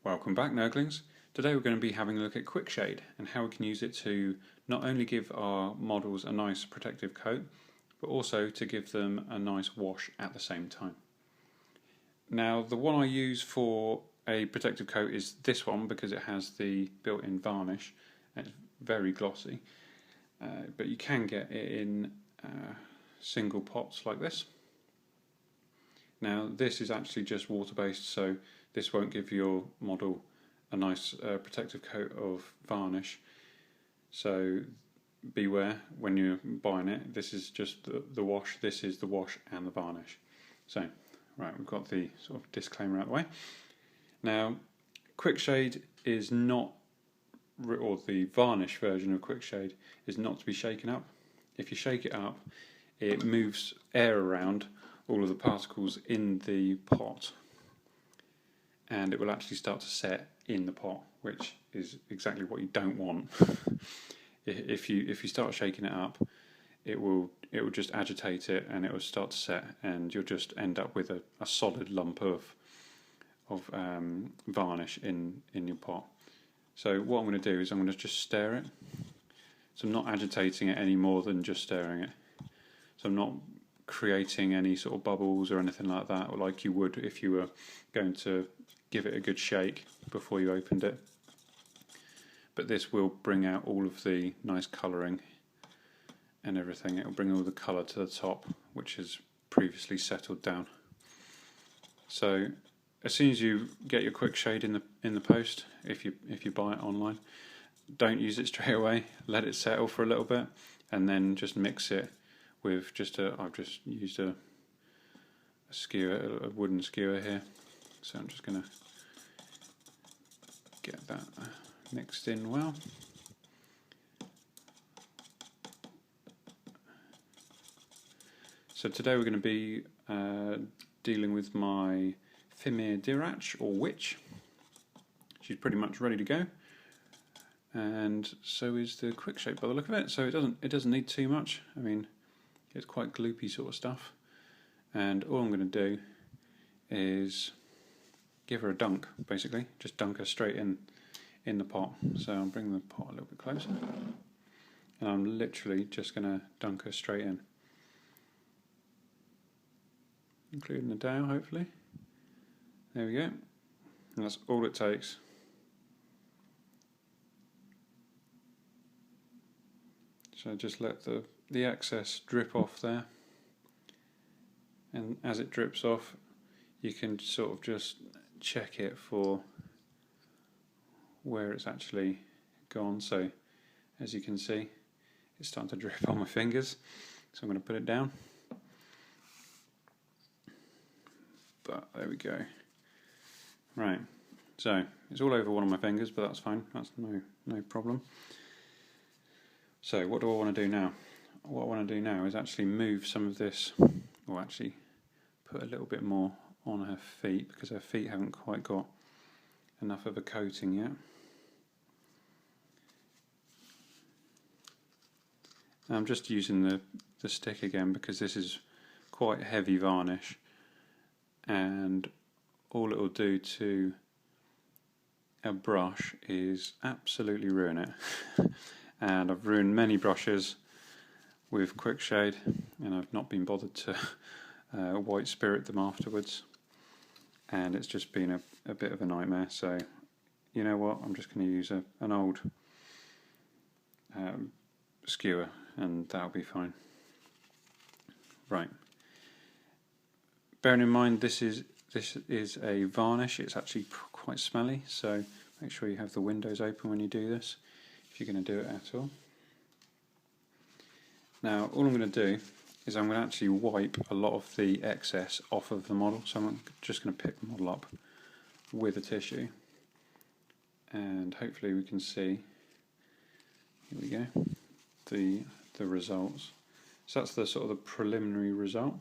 Welcome back, Nerglings. Today we're going to be having a look at Quickshade and how we can use it to not only give our models a nice protective coat, but also to give them a nice wash at the same time. Now, the one I use for a protective coat is this one because it has the built-in varnish and it's very glossy, but you can get it in single pots like this. Now, this is actually just water-based, so this won't give your model a nice protective coat of varnish, so beware when you're buying it. This is just the wash, this is the wash and the varnish. So, right, we've got the sort of disclaimer out of the way. Now, Quickshade is not, or the varnish version of Quickshade is not to be shaken up. If you shake it up, it moves air around all of the particles in the pot, and it will actually start to set in the pot, which is exactly what you don't want. If you start shaking it up, it will just agitate it and it will start to set, and you'll just end up with a solid lump of varnish in your pot. So what I'm going to do is I'm going to just stir it. So I'm not agitating it any more than just stirring it. So I'm not creating any sort of bubbles or anything like that, or like you would if you were going to give it a good shake before you opened it. But this will bring out all of the nice colouring and everything. It will bring all the colour to the top, which has previously settled down. So as soon as you get your Quickshade in the post, if you buy it online, don't use it straight away. Let it settle for a little bit, and then just mix it with I've just used a skewer, a wooden skewer here. So I'm just going to get that mixed in well. So today we're going to be dealing with my Fimir Dirach, or Witch. She's pretty much ready to go, and so is the Quickshade by the look of it. So it doesn't need too much. I mean, it's quite gloopy sort of stuff, and all I'm going to do is give her a dunk, basically. Just dunk her straight in the pot. So I'll bring the pot a little bit closer, and I'm literally just going to dunk her straight in, including the dowel, hopefully. There we go. And that's all it takes. So just let the excess drip off there, and as it drips off, you can sort of just check it for where it's actually gone. So as you can see, it's starting to drip on my fingers, so I'm going to put it down. But there we go. Right, so it's all over one of my fingers, but that's fine, that's no problem. So what do I want to do now? What I want to do now is actually move some of this, or actually put a little bit more on her feet, because her feet haven't quite got enough of a coating yet. I'm just using the stick again because this is quite heavy varnish, and all it will do to a brush is absolutely ruin it. And I've ruined many brushes with Quickshade, and I've not been bothered to white spirit them afterwards, and it's just been a bit of a nightmare. So you know what, I'm just going to use an old skewer, and that'll be fine. Right, bearing in mind this is a varnish, it's actually quite smelly, so make sure you have the windows open when you do this, if you're going to do it at all. Now all I'm going to do is I'm going to actually wipe a lot of the excess off of the model, so I'm just going to pick the model up with a tissue, and hopefully we can see, here we go, the results. So that's the sort of the preliminary result,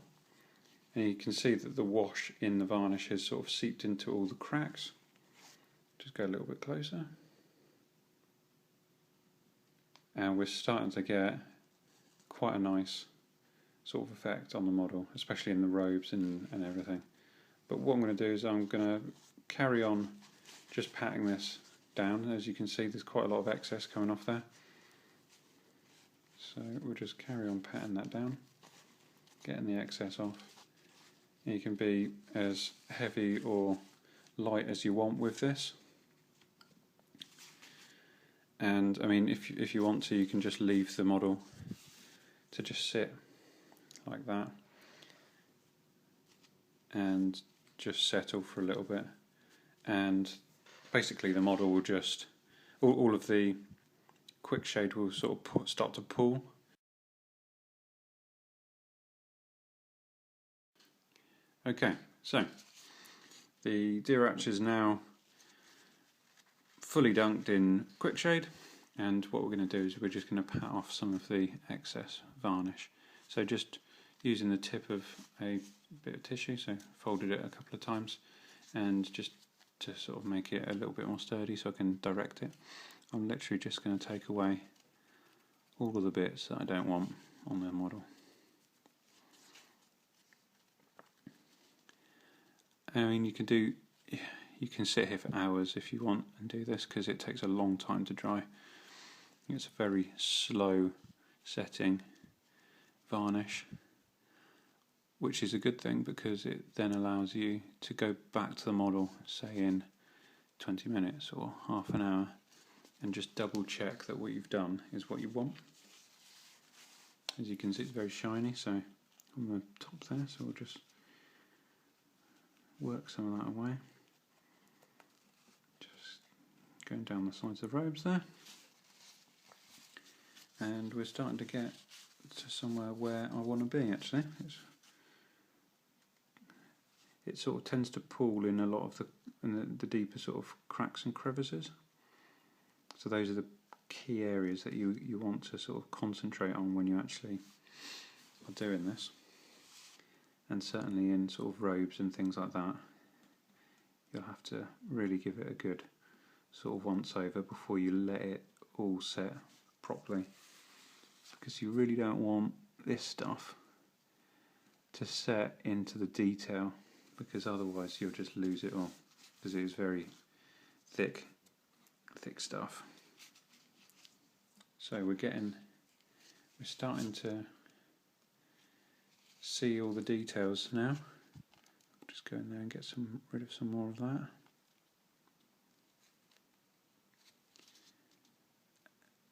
and you can see that the wash in the varnish has sort of seeped into all the cracks. Just go a little bit closer, and we're starting to get quite a nice sort of effect on the model, especially in the robes and everything. But what I'm going to do is I'm going to carry on just patting this down. As you can see, there's quite a lot of excess coming off there. So we'll just carry on patting that down, getting the excess off. And you can be as heavy or light as you want with this. And I mean, if you want to, you can just leave the model to just sit like that and just settle for a little bit, and basically the model will just, all of the Quickshade will sort of start to pull. Okay, so the deer arch is now fully dunked in Quickshade, and what we're going to do is we're just going to pat off some of the excess varnish. So just using the tip of a bit of tissue, so folded it a couple of times, and just to sort of make it a little bit more sturdy so I can direct it, I'm literally just going to take away all of the bits that I don't want on the model. I mean, you can sit here for hours if you want and do this, because it takes a long time to dry. It's a very slow setting varnish, which is a good thing because it then allows you to go back to the model, say in 20 minutes or half an hour, and just double check that what you've done is what you want. As you can see, it's very shiny, so on the top there, so we'll just work some of that away. Just going down the sides of the robes there. And we're starting to get to somewhere where I want to be, actually. It sort of tends to pool in a lot of the deeper sort of cracks and crevices. So those are the key areas that you want to sort of concentrate on when you actually are doing this. And certainly in sort of robes and things like that, you'll have to really give it a good sort of once over before you let it all set properly, because you really don't want this stuff to set into the detail, because otherwise you'll just lose it all, because it is very thick stuff. So we're starting to see all the details now. I'll just go in there and get rid of some more of that.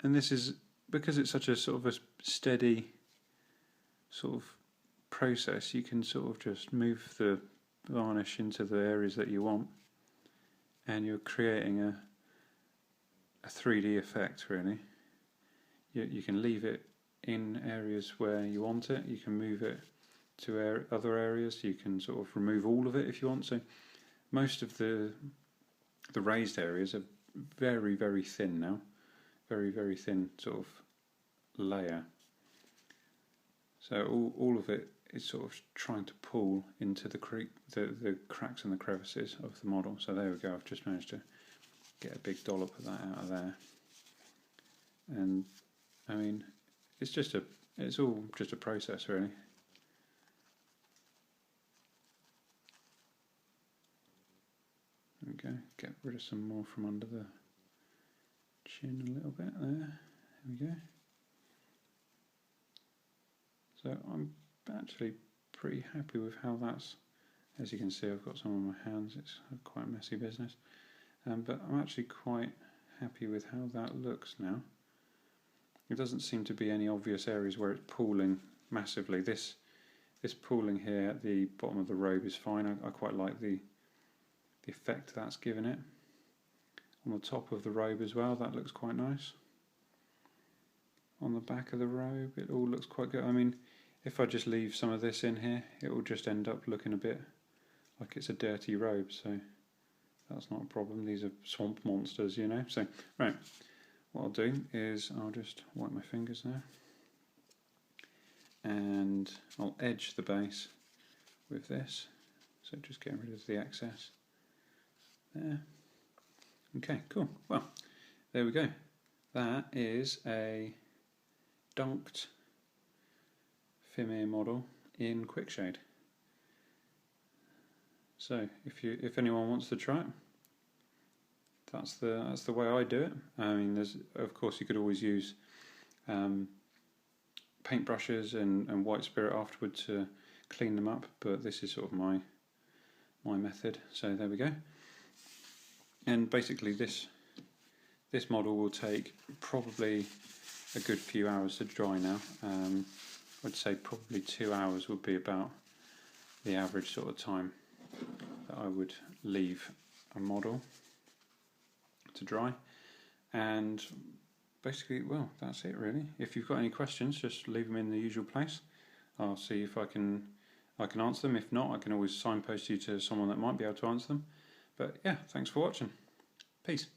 And this is, because it's such a sort of a steady sort of process, you can sort of just move the varnish into the areas that you want, and you're creating a 3D effect, really. You can leave it in areas where you want it, you can move it to other areas, you can sort of remove all of it if you want to. Most of the raised areas are very, very thin now, very, very thin sort of layer. So all of it is sort of trying to pull into the cracks and the crevices of the model. So there we go, I've just managed to get a big dollop of that out of there. And I mean, it's all just a process, really. There we go, get rid of some more from under the chin a little bit there. There we go. So I'm actually pretty happy with how that's, as you can see, I've got some on my hands, it's quite a messy business, but I'm actually quite happy with how that looks now. There doesn't seem to be any obvious areas where it's pooling massively. This pooling here at the bottom of the robe is fine. I quite like the effect that's given it. On the top of the robe as well, that looks quite nice. On the back of the robe, it all looks quite good. I mean, if I just leave some of this in here, it will just end up looking a bit like it's a dirty robe, so that's not a problem. These are swamp monsters, you know. So, right, what I'll do is I'll just wipe my fingers there, and I'll edge the base with this, so just getting rid of the excess there. Okay, cool. Well, there we go. That is a dunked Fimir model in Quickshade. So if anyone wants to try it, that's the way I do it. I mean, of course you could always use paint brushes and white spirit afterward to clean them up, but this is sort of my method. So there we go. And basically this model will take probably a good few hours to dry now. I'd say probably 2 hours would be about the average sort of time that I would leave a model to dry. And basically, well, that's it really. If you've got any questions, just leave them in the usual place. I'll see if I can answer them. If not, I can always signpost you to someone that might be able to answer them. But yeah, thanks for watching. Peace.